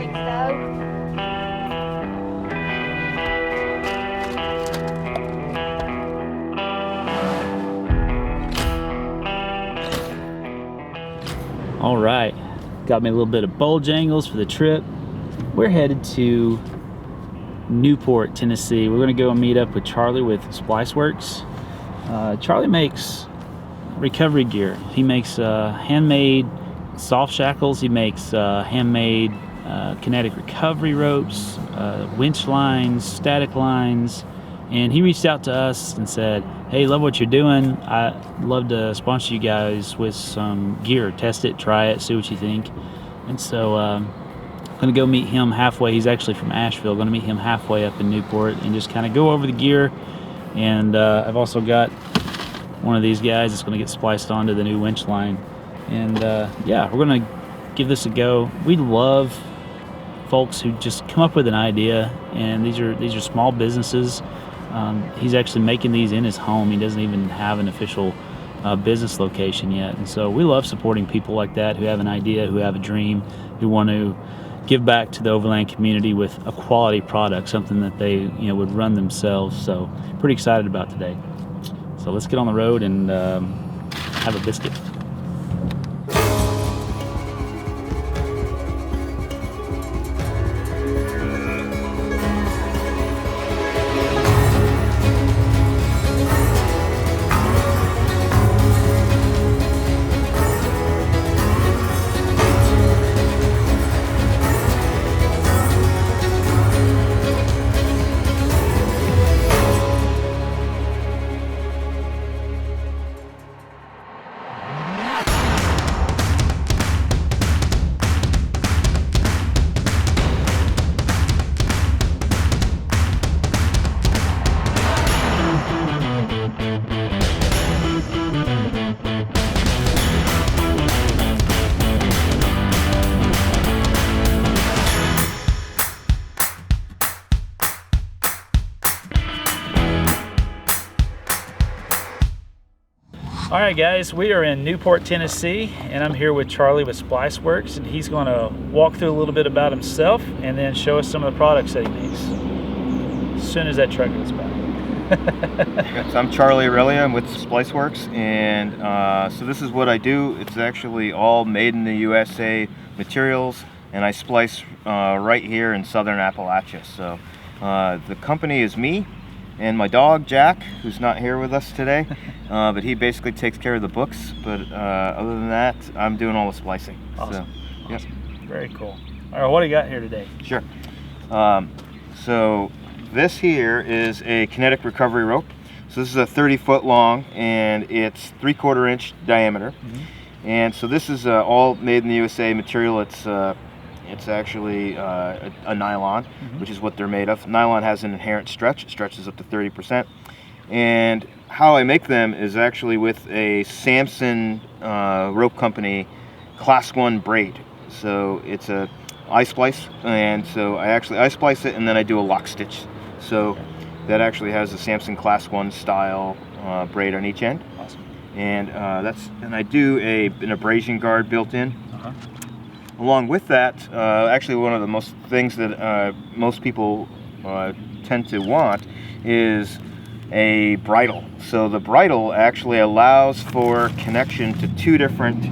brakes though. All right, got me a little bit of bulge angles for the trip. We're headed to Newport, Tennessee. We're gonna go and meet up with Charlie with Spliceworks. Charlie makes recovery gear. He makes handmade soft shackles. He makes handmade kinetic recovery ropes, winch lines, static lines. And he reached out to us and said, hey, love what you're doing. I'd love to sponsor you guys with some gear. Test it, try it, see what you think. And so I'm gonna go meet him halfway. He's actually from Asheville. Gonna meet him halfway up in Newport and just kind of go over the gear. And I've also got one of these guys that's gonna get spliced onto the new winch line. And yeah, we're gonna give this a go. We love folks who just come up with an idea, and these are small businesses. He's actually making these in his home. He doesn't even have an official business location yet. And so we love supporting people like that who have an idea, who have a dream, who want to give back to the Overland community with a quality product, something that they would run themselves. So pretty excited about today. So let's get on the road and have a biscuit. All right, guys, we are in Newport, Tennessee, and I'm here with Charlie with Spliceworks, and he's going to walk through a little bit about himself and then show us some of the products that he makes as soon as that truck goes by. So I'm Charlie Aurelia. I'm with Spliceworks, and so this is what I do. It's actually all made in the USA materials, and I splice right here in southern Appalachia. So the company is me and my dog Jack, who's not here with us today, but he basically takes care of the books. But other than that, I'm doing all the splicing. Awesome. So, Awesome. Very cool. All right, what do you got here today? Sure. So this here is a kinetic recovery rope. So this is a 30-foot long, and it's 3/4 inch diameter. Mm-hmm. And so this is all made in the USA material. It's actually a nylon, mm-hmm. which is what they're made of. Nylon has an inherent stretch. It stretches up to 30%. And how I make them is actually with a Samson rope company class 1 braid. So it's a I-splice, and so I splice it, and then I do a lock stitch. So that actually has a Samson class 1 style braid on each end. Awesome. And I do an abrasion guard built in. Uh-huh. Along with that, actually one of the most things that most people tend to want is a bridle. So the bridle actually allows for connection to 2 different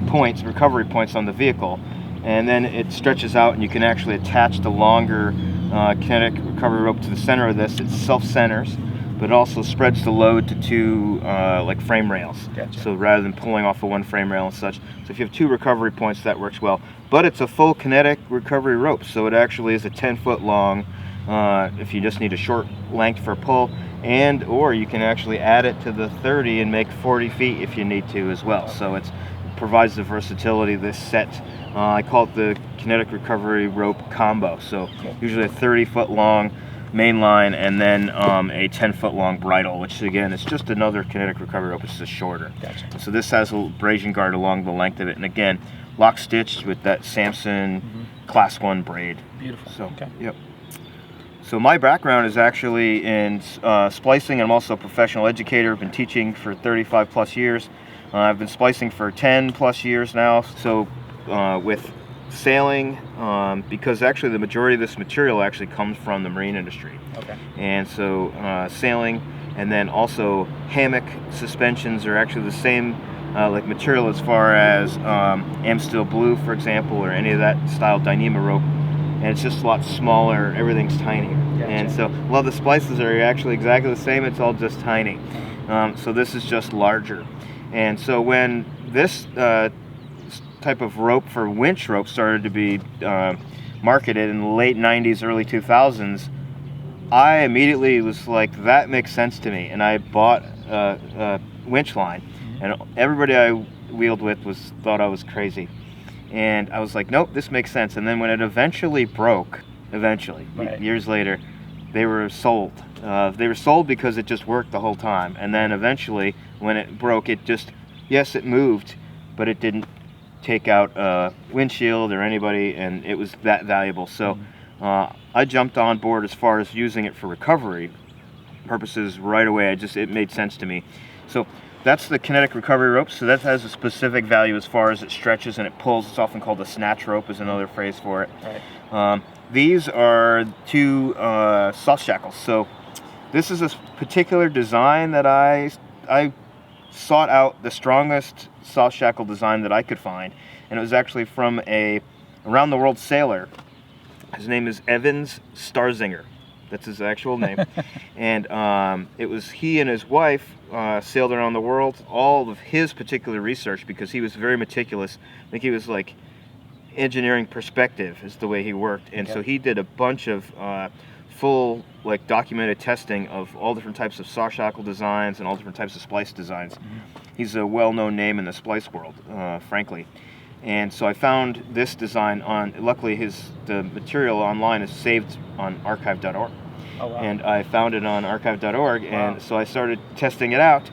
points, recovery points on the vehicle, and then it stretches out, and you can actually attach the longer kinetic recovery rope to the center of this. It self-centers, but it also spreads the load to 2 like frame rails. Gotcha. So rather than pulling off of 1 frame rail and such. So if you have 2 recovery points, that works well. But it's a full kinetic recovery rope, so it actually is a 10-foot long if you just need a short length for pull, or you can actually add it to the 30 and make 40 feet if you need to as well. So it provides the versatility, this set. I call it the kinetic recovery rope combo. So usually a 30-foot long main line, and then a 10-foot long bridle, which again is just another kinetic recovery rope. It's just shorter. Gotcha. So this has a abrasion guard along the length of it, and again, lock stitched with that Samson class 1 braid. Beautiful. So, okay. Yep. So my background is actually in splicing. I'm also a professional educator. I've been teaching for 35 plus years. I've been splicing for 10 plus years now. So with sailing, because actually the majority of this material actually comes from the marine industry. Okay. And so sailing, and then also hammock suspensions are actually the same like material as far as Amstel Blue, for example, or any of that style Dyneema rope. And it's just a lot smaller, everything's tinier. Gotcha. And so a lot of the splices are actually exactly the same, it's all just tiny. So this is just larger. And so when this type of rope for winch rope started to be marketed in the late 90s, early 2000s, I immediately was like, that makes sense to me. And I bought a winch line. And everybody I wheeled with thought I was crazy. And I was like, nope, this makes sense. And then when it eventually broke, Right. years later, they were sold. They were sold because it just worked the whole time. And then eventually, when it broke, it just, yes, it moved, but it didn't take out a windshield or anybody, and it was that valuable. So I jumped on board as far as using it for recovery purposes right away. It made sense to me. So that's the Kinetic recovery rope. So that has a specific value as far as it stretches and it pulls. It's often called a snatch rope, is another phrase for it. Right. These are two soft shackles. So this is a particular design that I sought out the strongest soft shackle design that I could find, and it was actually from a around the world sailor. His name is Evans Starzinger. That's his actual name. And it was he and his wife sailed around the world. All of his particular research, because he was very meticulous. I think he was like engineering perspective is the way he worked. And so he did a bunch of full like documented testing of all different types of soft shackle designs and all different types of splice designs. He's a well-known name in the splice world, frankly. And so I found this design on, luckily the material online is saved on archive.org. Oh, wow. And I found it on archive.org, and so I started testing it out.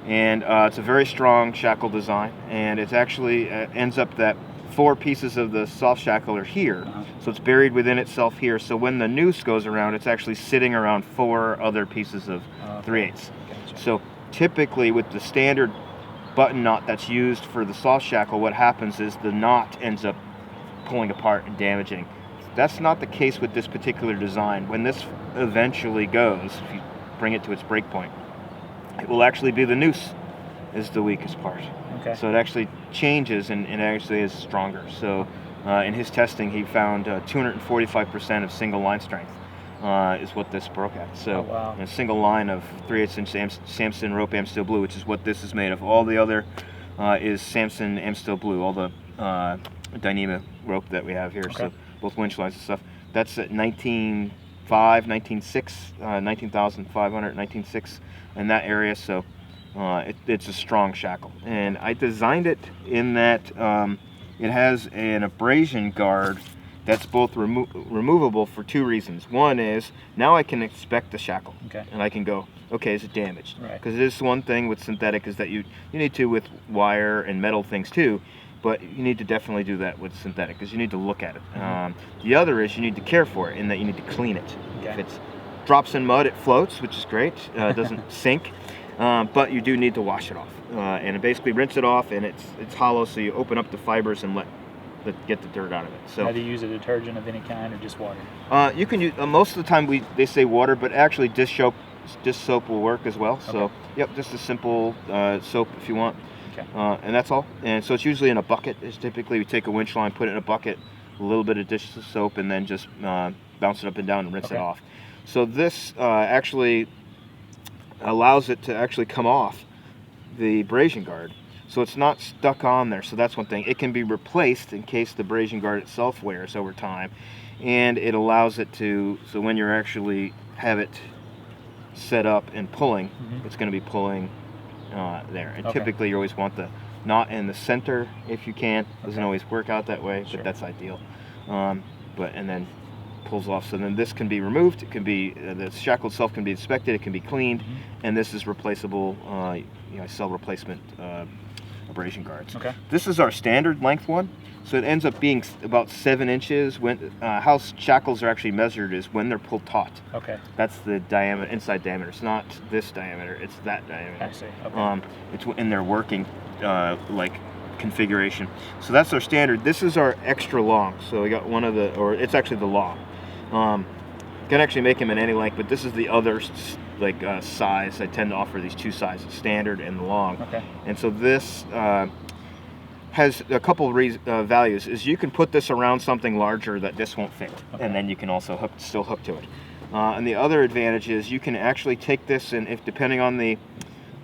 And it's a very strong shackle design, and it actually ends up that 4 pieces of the soft shackle are here, so it's buried within itself here. So when the noose goes around, it's actually sitting around 4 other pieces of 3/8. Gotcha. So typically with the standard button knot that's used for the soft shackle, what happens is the knot ends up pulling apart and damaging. That's not the case with this particular design. When this eventually goes, if you bring it to its break point, it will actually be the noose is the weakest part. Okay. So it actually changes and actually is stronger. So in his testing, he found 245% of single line strength is what this broke at. So a single line of 3/8 inch Samson rope Amstel Blue, which is what this is made of. All the other is Samson Amstel Blue, all the Dyneema rope that we have here. So both winch lines and stuff. That's at 19,500, 19,600 in that area. So it's a strong shackle. And I designed it in that it has an abrasion guard that's both removable for 2 reasons. One is, now I can inspect the shackle, and I can go, okay, is it damaged? Because it is one thing with synthetic is that you need to with wire and metal things too, but you need to definitely do that with synthetic because you need to look at it. The other is you need to care for it in that you need to clean it. If it drops in mud, it floats, which is great. It doesn't sink, but you do need to wash it off. And basically rinse it off, and it's hollow, so you open up the fibers and get the dirt out of it. So how do you use a detergent of any kind or just water? You can use most of the time they say water, but actually dish soap will work as well. So yep, just a simple soap if you want. And that's all. And so it's usually in a bucket. It's typically we take a winch line, put it in a bucket, a little bit of dish soap, and then just bounce it up and down and rinse it off. So this actually allows it to actually come off the abrasion guard. So it's not stuck on there. So that's one thing. It can be replaced in case the abrasion guard itself wears over time. And it allows it to, so when you're actually have it set up and pulling, it's going to be pulling there. And typically you always want the knot in the center if you can. Doesn't always work out that way, but that's ideal. And then pulls off. So then this can be removed. It can be, the shackle itself can be inspected. It can be cleaned. And this is replaceable. I sell replacement abrasion guards. This is our standard length one. So it ends up being about 7 inches. When how shackles are actually measured is when they're pulled taut. That's the diameter, inside diameter. It's not this diameter. It's that diameter. I see. It's and they're working like configuration. So that's our standard. This is our extra long. So we got one of the, or it's actually the long. Can actually make them in any length, but this is the other size. I tend to offer these two sizes, standard and the long. Okay. And so this has a couple of values. Is you can put this around something larger that this won't fit, okay, and then you can also still hook to it. And the other advantage is you can actually take this, and if depending on the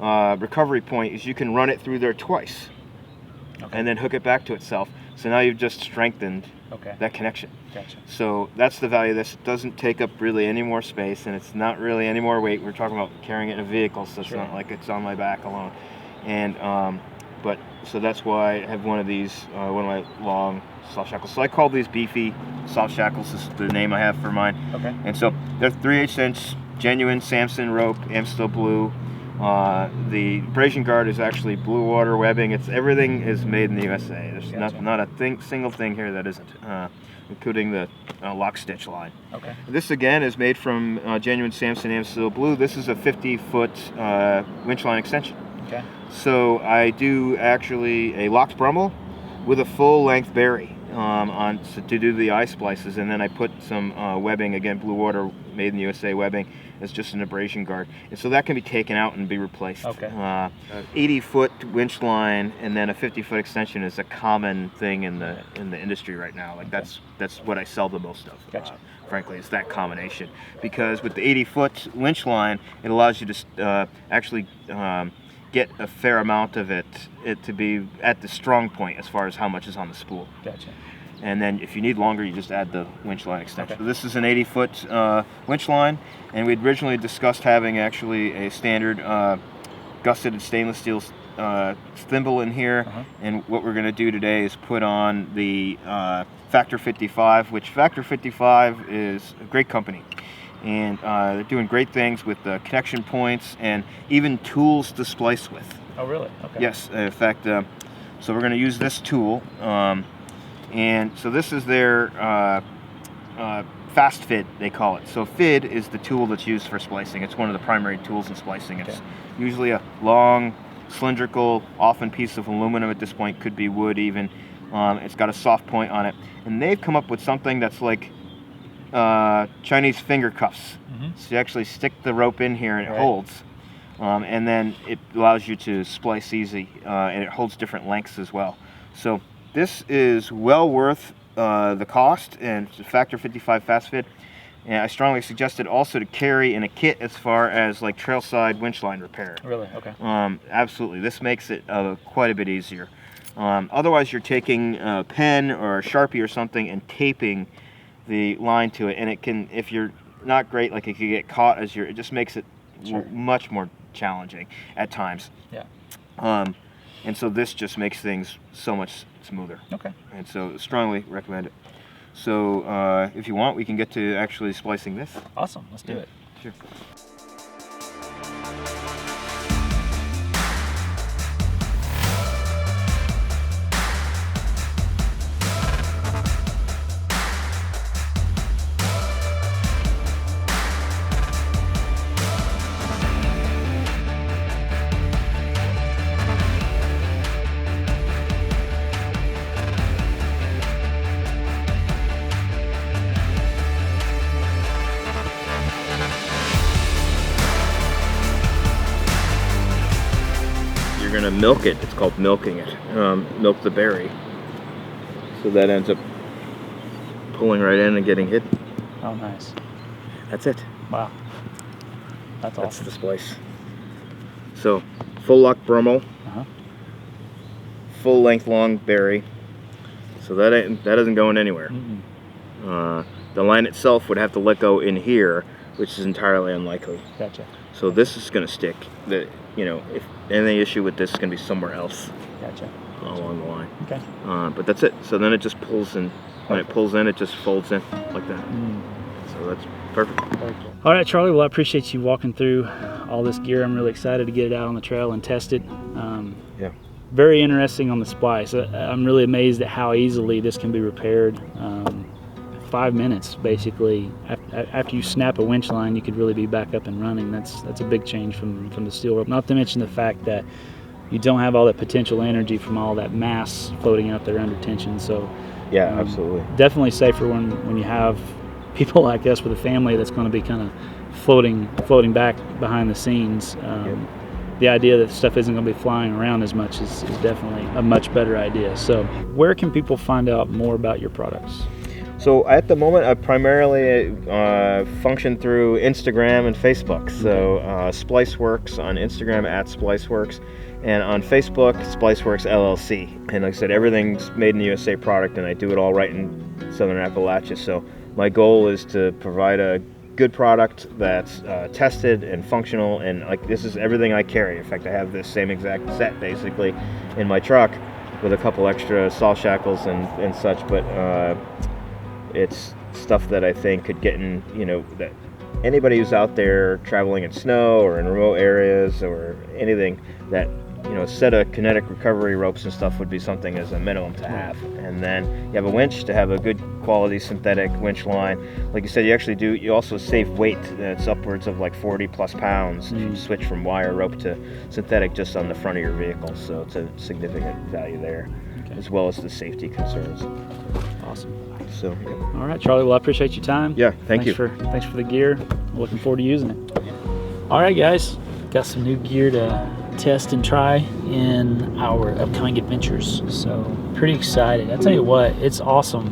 recovery point, is you can run it through there twice, okay, and then hook it back to itself. So now you've just strengthened, okay, that connection. Gotcha. So that's the value of this. It doesn't take up really any more space, and it's not really any more weight. We're talking about carrying it in a vehicle, so it's sure, not like it's on my back alone. And so that's why I have one of these, one of my long soft shackles. So I call these beefy soft shackles. This is the name I have for mine. Okay. And so they're 3/8 inch genuine Samson rope, Amstel blue. The abrasion guard is actually blue water webbing. Everything is made in the USA. There's gotcha, not a single thing here that isn't, including the lock stitch line. Okay. This again is made from genuine Samson Amstel blue. This is a 50-foot winch line extension. Okay. So I do actually a locked brummel with a full-length berry to do the eye splices, and then I put some webbing, again blue water made in the USA webbing, as just an abrasion guard, and so that can be taken out and be replaced. Okay. 80-foot winch line and then a 50-foot extension is a common thing in the industry right now. Like, okay, that's what I sell the most of. Gotcha. Frankly, it's that combination, because with the 80-foot winch line, it allows you to actually get a fair amount of it to be at the strong point as far as how much is on the spool. Gotcha. And then if you need longer, you just add the winch line extension. Okay. So this is an 80-foot winch line, and we'd originally discussed having actually a standard gusseted stainless steel thimble in here. And what we're going to do today is put on the Factor 55, which Factor 55 is a great company. And they're doing great things with the connection points and even tools to splice with. Oh, really? Okay. Yes. In fact, so we're going to use this tool. And so this is their fast FID, they call it. So FID is the tool that's used for splicing. It's one of the primary tools in splicing. It's usually a long, cylindrical, often piece of aluminum at this point, could be wood even. It's got a soft point on it. And they've come up with something that's like Chinese finger cuffs. So you actually stick the rope in here and it holds, and then it allows you to splice easy, and it holds different lengths as well. So this is well worth the cost, and it's a Factor 55 fast fit. And I strongly suggest it also to carry in a kit as far as like trailside winch line repair. Really? Okay. Absolutely. This makes it quite a bit easier. Otherwise, you're taking a pen or a Sharpie or something and taping the line to it, and it can, if you're not great, like it could get caught as it just makes it much more challenging at times. Yeah. And so this just makes things so much smoother. Okay. And so strongly recommend it. So if you want, we can get to actually splicing this. Awesome. Let's do it. Sure. You're going to milk it. It's called milking it. Milk the berry. So that ends up pulling right in and getting hit. Oh, nice. That's it. Wow. That's awesome. That's the splice. So, full lock Brummel. Full length long berry. So that isn't going anywhere. The line itself would have to let go in here, which is entirely unlikely. Gotcha. So this is going to stick. If any issue with this is going to be somewhere else. Gotcha. Along the line. Okay. But that's it. So then it just pulls in. When it pulls in, it just folds in like that. So that's perfect. All right, Charlie. Well, I appreciate you walking through all this gear. I'm really excited to get it out on the trail and test it. Yeah. Very interesting on the splice. I'm really amazed at how easily this can be repaired. 5 minutes, basically. After you snap a winch line, you could really be back up and running. That's a big change from the steel rope. Not to mention the fact that you don't have all that potential energy from all that mass floating out there under tension. So Yeah, absolutely. definitely safer when you have people like us with a family that's going to be kind of floating back behind the scenes. The idea that stuff isn't going to be flying around as much is definitely a much better idea. So where can people find out more about your products? So at the moment, I primarily function through Instagram and Facebook. So Spliceworks on Instagram at Spliceworks, and on Facebook, Spliceworks LLC. And like I said, everything's made in the USA product, and I do it all right in Southern Appalachia. So my goal is to provide a good product that's tested and functional, and like this is everything I carry. In fact, I have this same exact set basically in my truck with a couple extra saw shackles and such, but it's stuff that I think could get in, that anybody who's out there traveling in snow or in remote areas or anything, that a set of kinetic recovery ropes and stuff would be something as a minimum to have. And then you have a winch to have a good quality synthetic winch line. Like you said, you also save weight. It's upwards of like 40 plus pounds if you switch from wire rope to synthetic just on the front of your vehicle. So it's a significant value there, as well as the safety concerns. Awesome. So, yeah. All right, Charlie. Well, I appreciate your time. Yeah, thanks you. Thanks for the gear. Looking forward to using it. All right, guys. Got some new gear to test and try in our upcoming adventures. So pretty excited. I tell you what, it's awesome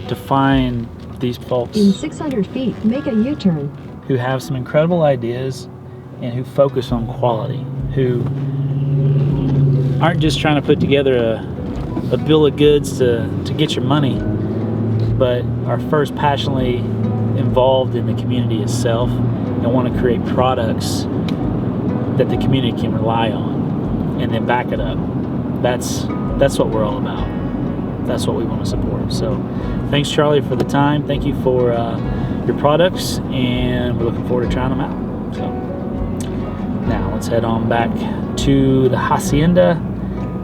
to find these folks in 600 feet, make a U-turn, who have some incredible ideas and who focus on quality, who aren't just trying to put together a bill of goods to get your money, but are first passionately involved in the community itself and want to create products that the community can rely on and then back it up. That's what we're all about. That's what we want to support. So thanks, Charlie, for the time. Thank you for your products, and we're looking forward to trying them out. So now let's head on back to the hacienda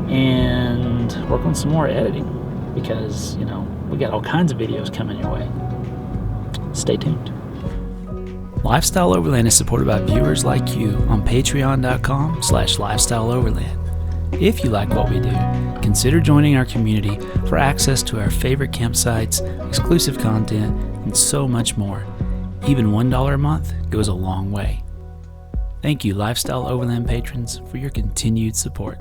and work on some more editing, because we got all kinds of videos coming your way. Stay tuned. Lifestyle Overland is supported by viewers like you on patreon.com/lifestyleoverland. If you like what we do, consider joining our community for access to our favorite campsites, exclusive content, and so much more. Even $1 a month goes a long way. Thank you, Lifestyle Overland patrons, for your continued support.